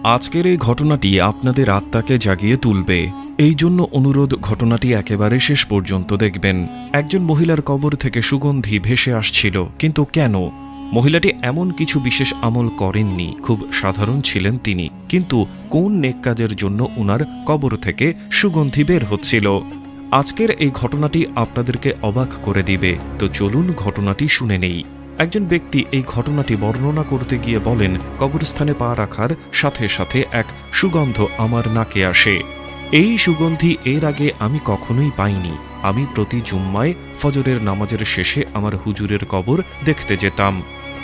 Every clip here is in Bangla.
আজকের এই ঘটনাটি আপনাদের আত্মাকে জাগিয়ে তুলবে। এই জন্য অনুরোধ, ঘটনাটি একেবারে শেষ পর্যন্ত দেখবেন। একজন মহিলার কবর থেকে সুগন্ধি ভেসে আসছিল, কিন্তু কেন? মহিলাটি এমন কিছু বিশেষ আমল করেননি, খুব সাধারণ ছিলেন তিনি, কিন্তু কোন নেক কাজের জন্য উনার কবর থেকে সুগন্ধি বের হচ্ছিল? আজকের এই ঘটনাটি আপনাদেরকে অবাক করে দিবে। তো চলুন ঘটনাটি শুনে নেই। একজন ব্যক্তি এই ঘটনাটি বর্ণনা করতে গিয়ে বলেন, কবরস্থানে পা রাখার সাথে সাথে এক সুগন্ধ আমার নাকে আসে। এই সুগন্ধি এর আগে আমি কখনোই পাইনি। আমি প্রতি জুম্মায় ফজরের নামাজের শেষে আমার হুজুরের কবর দেখতে যেতাম।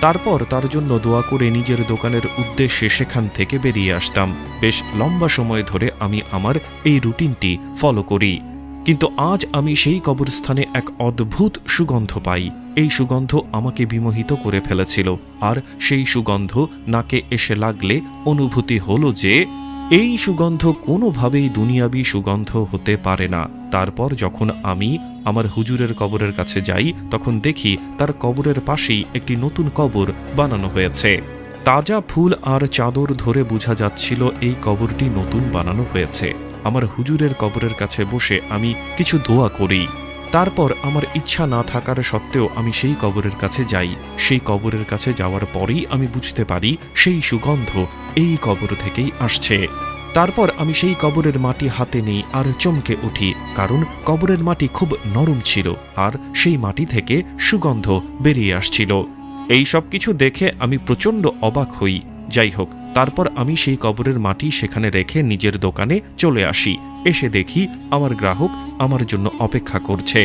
তারপর তার জন্য দোয়া করে নিজের দোকানের উদ্দেশ্যে সেখান থেকে বেরিয়ে আসতাম। বেশ লম্বা সময় ধরে আমি আমার এই রুটিনটি ফলো করি। কিন্তু আজ আমি সেই কবরস্থানে এক অদ্ভুত সুগন্ধ পাই। এই সুগন্ধ আমাকে বিমোহিত করে ফেলেছিল, আর সেই সুগন্ধ নাকে এসে লাগলে অনুভূতি হলো যে এই সুগন্ধ কোনোভাবেই দুনিয়াবি সুগন্ধ হতে পারে না। তারপর যখন আমি আমার হুজুরের কবরের কাছে যাই, তখন দেখি তার কবরের পাশেই একটি নতুন কবর বানানো হয়েছে। তাজা ফুল আর চাদর ধরে বোঝা যাচ্ছিল এই কবরটি নতুন বানানো হয়েছে। আমার হুজুরের কবরের কাছে বসে আমি কিছু দোয়া করি। তারপর আমার ইচ্ছা না থাকার সত্ত্বেও আমি সেই কবরের কাছে যাই। সেই কবরের কাছে যাওয়ার পরেই আমি বুঝতে পারি সেই সুগন্ধ এই কবর থেকেই আসছে। তারপর আমি সেই কবরের মাটি হাতে নিই আর চমকে উঠি, কারণ কবরের মাটি খুব নরম ছিল আর সেই মাটি থেকে সুগন্ধ বেরিয়ে আসছিল। এই সব কিছু দেখে আমি প্রচণ্ড অবাক হই। যাই হোক, তারপর আমি সেই কবরের মাটি সেখানে রেখে নিজের দোকানে চলে আসি। এসে দেখি আমার গ্রাহক আমার জন্য অপেক্ষা করছে।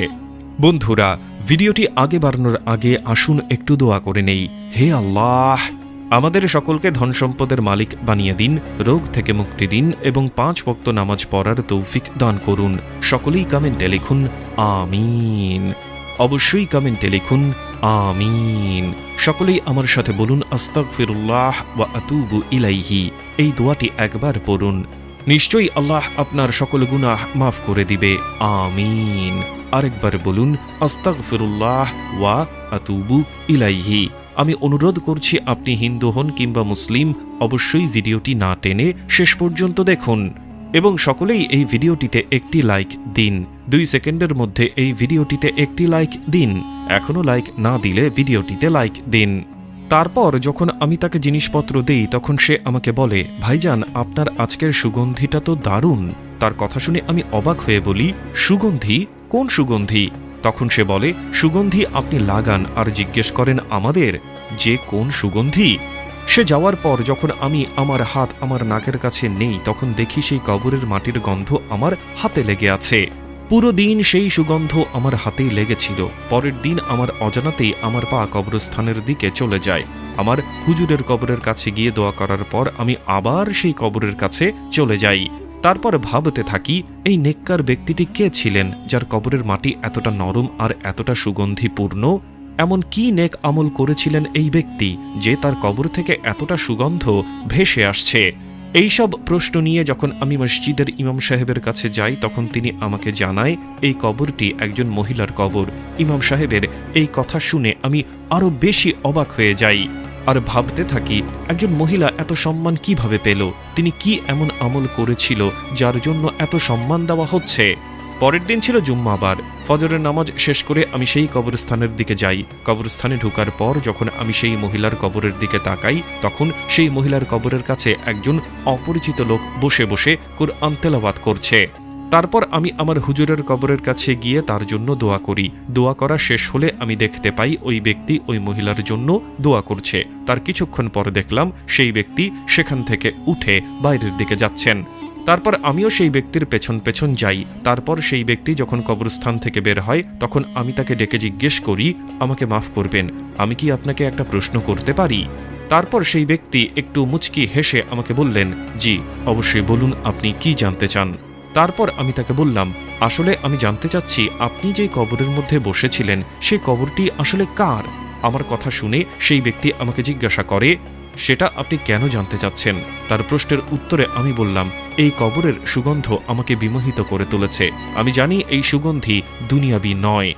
বন্ধুরা, ভিডিওটি আগে বাড়ানোর আগে আসুন একটু দোয়া করে নেই। হে আল্লাহ, আমাদের সকলকে ধন সম্পদের মালিক বানিয়ে দিন, রোগ থেকে মুক্তি দিন এবং 5 ওয়াক্ত নামাজ পড়ার তৌফিক দান করুন। সকলেই কমেন্টে লিখুন আমিন। অবশ্যই কমেন্টে লিখুন আমিন। সকলেই আমার সাথে বলুন আস্তাগফিরুল্লাহ ওয়া আতুবু ইলাইহি। এই দোয়াটি একবার পড়ুন, নিশ্চয়ই আল্লাহ আপনার সকল গুনাহ মাফ করে দিবে। আমিন। আরেকবার বলুন আস্তাগফিরুল্লাহ ওয়া আতুবু ইলাইহি। আমি অনুরোধ করছি, আপনি হিন্দু হন কিংবা মুসলিম, অবশ্যই ভিডিওটি না টেনে শেষ পর্যন্ত দেখুন এবং সকলেই এই ভিডিওটিতে একটি লাইক দিন। 2 সেকেন্ডের মধ্যে এই ভিডিওটিতে একটি লাইক দিন। এখনো লাইক না দিলে ভিডিওটিতে লাইক দিন। তারপর যখন আমি তাকে জিনিসপত্র দেই, তখন সে আমাকে বলে, ভাইজান, আপনার আজকের সুগন্ধিটা তো দারুণ। তার কথা শুনে আমি অবাক হয়ে বলি, সুগন্ধি? কোন সুগন্ধি? তখন সে বলে, সুগন্ধি আপনি লাগান আর জিজ্ঞেস করেন আমাদের যে কোন সুগন্ধি। সে যাওয়ার পর যখন আমি আমার হাত আমার নাকের কাছে নেই, তখন দেখি সেই কবরের মাটির গন্ধ আমার হাতে লেগে আছে। পুরো দিন সেই সুগন্ধ আমার হাতেই লেগেছিল। পরের দিন আমার অজানাতেই আমার পা কবরস্থানের দিকে চলে যায়। আমার হুজুরের কবরের কাছে গিয়ে দোয়া করার পর আমি আবার সেই কবরের কাছে চলে যাই। তারপর ভাবতে থাকি, এই নেককার ব্যক্তিটি কে ছিলেন যার কবরের মাটি এতটা নরম আর এতটা সুগন্ধিপূর্ণ? এমন কি নেক আমল করেছিলেন এই ব্যক্তি যে তার কবর থেকে এতটা সুগন্ধ ভেসে আসছে? এইসব প্রশ্ন নিয়ে যখন আমি মসজিদের ইমাম সাহেবের কাছে যাই, তখন তিনি আমাকে জানায় এই কবরটি একজন মহিলার কবর। ইমাম সাহেবের এই কথা শুনে আমি আরো বেশি অবাক হয়ে যাই আর ভাবতে থাকি, একজন মহিলা এত সম্মান কিভাবে পেল? তিনি কি এমন আমল করেছিল যার জন্য এত সম্মান দেওয়া হচ্ছে? পরের দিন ছিল জুম্মাবার। ফজরের নামাজ শেষ করে আমি সেই কবরস্থানের দিকে যাই। কবরস্থানে ঢোকার পর যখন আমি সেই মহিলার কবরের দিকে তাকাই, তখন সেই মহিলার কবরের কাছে একজন অপরিচিত লোক বসে বসে কুরআন তেলাওয়াত করছে। তারপর আমি আমার হুজুরের কবরের কাছে গিয়ে তার জন্য দোয়া করি। দোয়া করা শেষ হলে আমি দেখতে পাই ওই ব্যক্তি ওই মহিলার জন্য দোয়া করছে। তার কিছুক্ষণ পর দেখলাম সেই ব্যক্তি সেখান থেকে উঠে বাইরের দিকে যাচ্ছেন। তারপর আমিও সেই ব্যক্তির পেছন পেছন যাই। তারপর সেই ব্যক্তি যখন কবরস্থান থেকে বের হয়, তখন আমি তাকে ডেকে জিজ্ঞেস করি, আমাকে মাফ করবেন, আমি কি আপনাকে একটা প্রশ্ন করতে পারি? তারপর সেই ব্যক্তি একটু মুচকি হেসে আমাকে বললেন, জি অবশ্যই, বলুন আপনি কি জানতে চান। তারপর আমি তাকে বললাম, আসলে আমি জানতে চাচ্ছি আপনি যে কবরের মধ্যে বসেছিলেন সেই কবরটি আসলে কার? আমার কথা শুনে সেই ব্যক্তি আমাকে জিজ্ঞাসা করে, সেটা আপনি কেন জানতে চাচ্ছেন? তার প্রশ্নের উত্তরে আমি বললাম, এই কবরের সুগন্ধ আমাকে বিমোহিত করে তুলেছে। আমি জানি এই সুগন্ধি দুনিয়াবি নয়।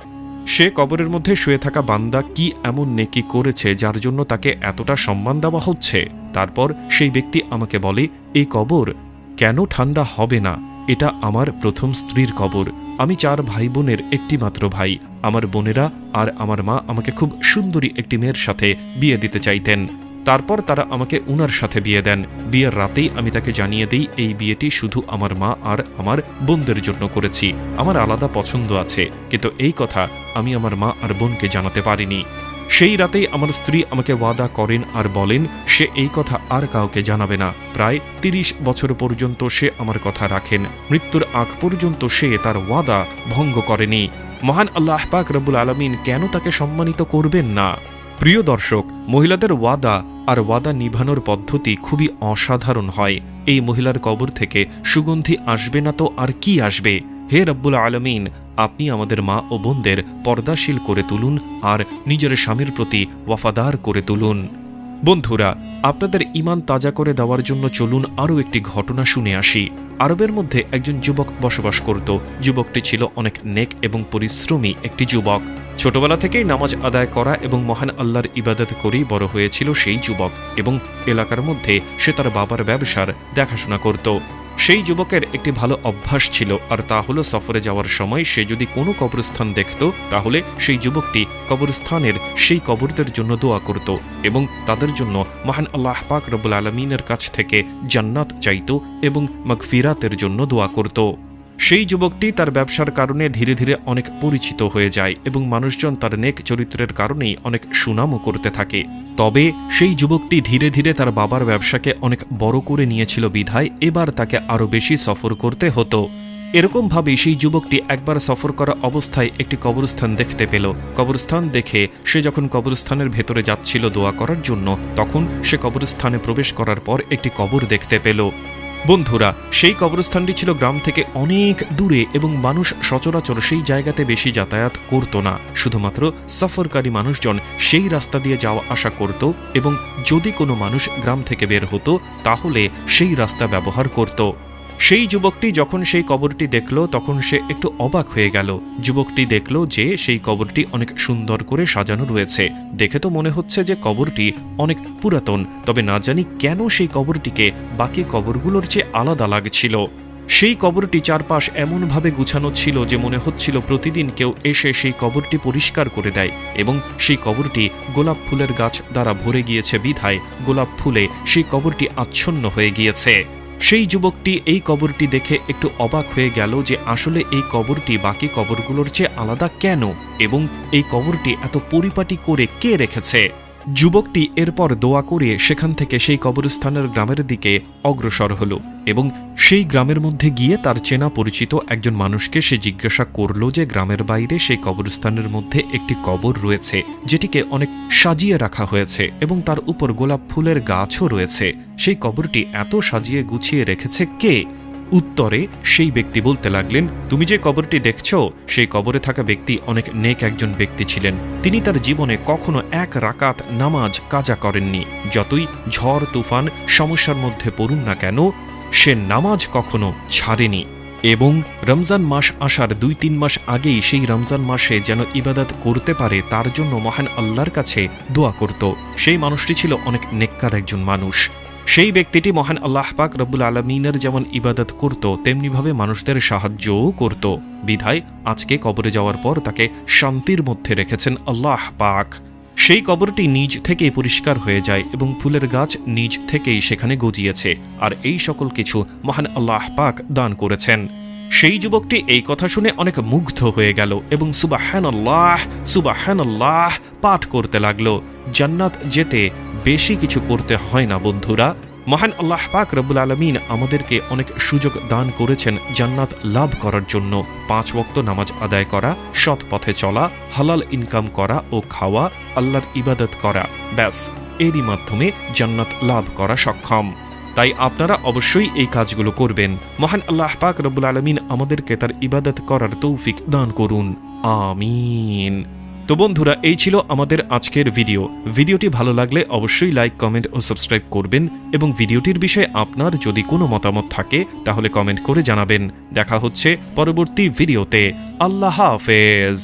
সে কবরের মধ্যে শুয়ে থাকা বান্দা কি এমন নেকি করেছে যার জন্য তাকে এতটা সম্মান দেওয়া হচ্ছে। তারপর সেই ব্যক্তি আমাকে বলে, এই কবর কেন ঠান্ডা হবে না? এটা আমার প্রথম স্ত্রীর কবর। আমি 4 ভাই বোনের একটি মাত্র ভাই। আমার বোনেরা আর আমার মা আমাকে খুব সুন্দরী একটি মেয়ের সাথে বিয়ে দিতে চাইতেন। তারপর তারা আমাকে উনার সাথে বিয়ে দেন। বিয়ের রাতেই আমি তাকে জানিয়ে দিই এই বিয়েটি শুধু আমার মা আর আমার বোনদের জন্য করেছি, আমার আলাদা পছন্দ আছে, কিন্তু এই কথা আমি আমার মা আর বোনকে জানাতে পারিনি। সেই রাতেই আমার স্ত্রী আমাকে ওয়াদা করেন আর বলেন সে এই কথা আর কাউকে জানাবে না। প্রায় 30 বছর পর্যন্ত সে আমার কথা রাখেন। মৃত্যুর আগ পর্যন্ত সে তার ওয়াদা ভঙ্গ করেনি। মহান আল্লাহ পাক রব্বুল আলামিন কেন তাকে সম্মানিত করবেন না? প্রিয় দর্শক, মহিলাদের ওয়াদা আর ওয়াদা নিভানোর পদ্ধতি খুবই অসাধারণ হয়। এই মহিলার কবর থেকে সুগন্ধি আসবে না তো আর কি আসবে? হে রব্বুল আলামিন, আপনি আমাদের মা ও বোনদের পর্দাশীল করে তুলুন আর নিজের স্বামীর প্রতি ওয়াফাদার করে তুলুন। বন্ধুরা, আপনাদের ঈমান তাজা করে দেওয়ার জন্য চলুন আরও একটি ঘটনা শুনে আসি। আরবের মধ্যে একজন যুবক বসবাস করত। যুবকটি ছিল অনেক নেক এবং পরিশ্রমী একটি যুবক। ছোটবেলা থেকেই নামাজ আদায় করা এবং মহান আল্লাহর ইবাদত করেই বড় হয়েছিল সেই যুবক, এবং এলাকার মধ্যে সে তার বাবার ব্যবসার দেখাশোনা করত। সেই যুবকের একটি ভালো অভ্যাস ছিল, আর তা হলো সফরে যাওয়ার সময় সে যদি কোনো কবরস্থান দেখত তাহলে সেই যুবকটি কবরস্থানের সেই কবরদের জন্য দোয়া করত এবং তাদের জন্য মহান আল্লাহ পাক রব্বুল আলামিনের কাছ থেকে জান্নাত চাইত এবং মাগফিরাতের জন্য দোয়া করত। সেই যুবকটি তার ব্যবসার কারণে ধীরে ধীরে অনেক পরিচিত হয়ে যায় এবং মানুষজন তার নেক চরিত্রের কারণেই অনেক সুনামও করতে থাকে। তবে সেই যুবকটি ধীরে ধীরে তার বাবার ব্যবসাকে অনেক বড় করে নিয়েছিল বিধায় এবার তাকে আরও বেশি সফর করতে হতো। এরকমভাবেই সেই যুবকটি একবার সফর করা অবস্থায় একটি কবরস্থান দেখতে পেল। কবরস্থান দেখে সে যখন কবরস্থানের ভেতরে যাচ্ছিল দোয়া করার জন্য, তখন সে কবরস্থানে প্রবেশ করার পর একটি কবর দেখতে পেল। বন্ধুরা, সেই কবরস্থানটি ছিল গ্রাম থেকে অনেক দূরে এবং মানুষ সচরাচর সেই জায়গাতে বেশি যাতায়াত করত না। শুধুমাত্র সফরকারী মানুষজন সেই রাস্তা দিয়ে যাওয়া আসা করত এবং যদি কোনো মানুষ গ্রাম থেকে বের হতো তাহলে সেই রাস্তা ব্যবহার করত। সেই যুবকটি যখন সেই কবরটি দেখল তখন সে একটু অবাক হয়ে গেল। যুবকটি দেখল যে সেই কবরটি অনেক সুন্দর করে সাজানো রয়েছে। দেখে তো মনে হচ্ছে যে কবরটি অনেক পুরাতন, তবে না জানি কেন সেই কবরটিকে বাকি কবরগুলোর চেয়ে আলাদা লাগছিল। সেই কবরটি চারপাশ এমনভাবে গুছানো ছিল যে মনে হচ্ছিল প্রতিদিন কেউ এসে সেই কবরটি পরিষ্কার করে দেয়, এবং সেই কবরটি গোলাপ ফুলের গাছ দ্বারা ভরে গিয়েছে বিধায় গোলাপ ফুলে সেই কবরটি আচ্ছন্ন হয়ে গিয়েছে। সেই যুবকটি এই কবরটি দেখে একটু অবাক হয়ে গেল যে আসলে এই কবরটি বাকি কবরগুলোর চেয়ে আলাদা কেন, এবং এই কবরটি এত পরিপাটি করে কে রেখেছে। যুবকটি এরপর দোয়া করে সেখান থেকে সেই কবরস্থানের গ্রামের দিকে অগ্রসর হল এবং সেই গ্রামের মধ্যে গিয়ে তার চেনা পরিচিত একজন মানুষকে সে জিজ্ঞাসা করল যে গ্রামের বাইরে সেই কবরস্থানের মধ্যে একটি কবর রয়েছে যেটিকে অনেক সাজিয়ে রাখা হয়েছে এবং তার উপর গোলাপ ফুলের গাছও রয়েছে। সেই কবরটি এত সাজিয়ে গুছিয়ে রেখেছে কে? উত্তরে সেই ব্যক্তি বলতে লাগলেন, তুমি যে কবরটি দেখছো সেই কবরে থাকা ব্যক্তি অনেক নেক একজন ব্যক্তি ছিলেন। তিনি তার জীবনে কখনো 1 রাকাত নামাজ কাজা করেননি। যতই ঝড় তুফান সমস্যার মধ্যে পড়ুন না কেন সে নামাজ কখনো ছাড়েনি, এবং রমজান মাস আসার 2-3 মাস আগেই সেই রমজান মাসে যেন ইবাদত করতে পারে তার জন্য মহান আল্লাহর কাছে দোয়া করত। সেই মানুষটি ছিল অনেক নেককার একজন মানুষ। সেই ব্যক্তিটি মহান আল্লাহ পাক রব্বুল আলামিনের যেমন ইবাদত করত তেমনিভাবে মানুষদের সাহায্যও করত বিধায় আজকে কবরে যাওয়ার পর তাকে শান্তির মধ্যে রেখেছেন আল্লাহ পাক। সেই কবরটি নিজ থেকেই পরিষ্কার হয়ে যায় এবং ফুলের গাছ নিজ থেকেই সেখানে গজিয়েছে, আর এই সকল কিছু মহান আল্লাহ পাক দান করেছেন। সেই যুবকটি এই কথা শুনে অনেক মুগ্ধ হয়ে গেল এবং সুবহানাল্লাহ সুবহানাল্লাহ পাঠ করতে লাগলো। জান্নাত যেতে বেশি কিছু করতে হয় না বন্ধুরা। মহান আল্লাহ পাক রব্বুল আলামিন আমাদেরকে অনেক সুযোগ দান করেছেন জান্নাত লাভ করার জন্য। 5 ওয়াক্ত নামাজ আদায় করা, সৎ পথে চলা, হালাল ইনকাম করা ও খাওয়া, আল্লাহর ইবাদত করা, ব্যাস এরই মাধ্যমে জান্নাত লাভ করা সক্ষম। তাই আপনারা অবশ্যই এই কাজগুলো করবেন। মহান আল্লাহ পাক রব্বুল আলামিন আমাদেরকে তার ইবাদত করার তৌফিক দান করুন, আমিন। তো বন্ধুরা, এই ছিল আমাদের আজকের ভিডিওটি ভালো লাগলে অবশ্যই লাইক, কমেন্ট ও সাবস্ক্রাইব করবেন, এবং ভিডিওটির বিষয়ে আপনার যদি কোনো মতামত থাকে তাহলে কমেন্ট করে জানাবেন। দেখা হচ্ছে পরবর্তী ভিডিওতে। আল্লাহ হাফেজ।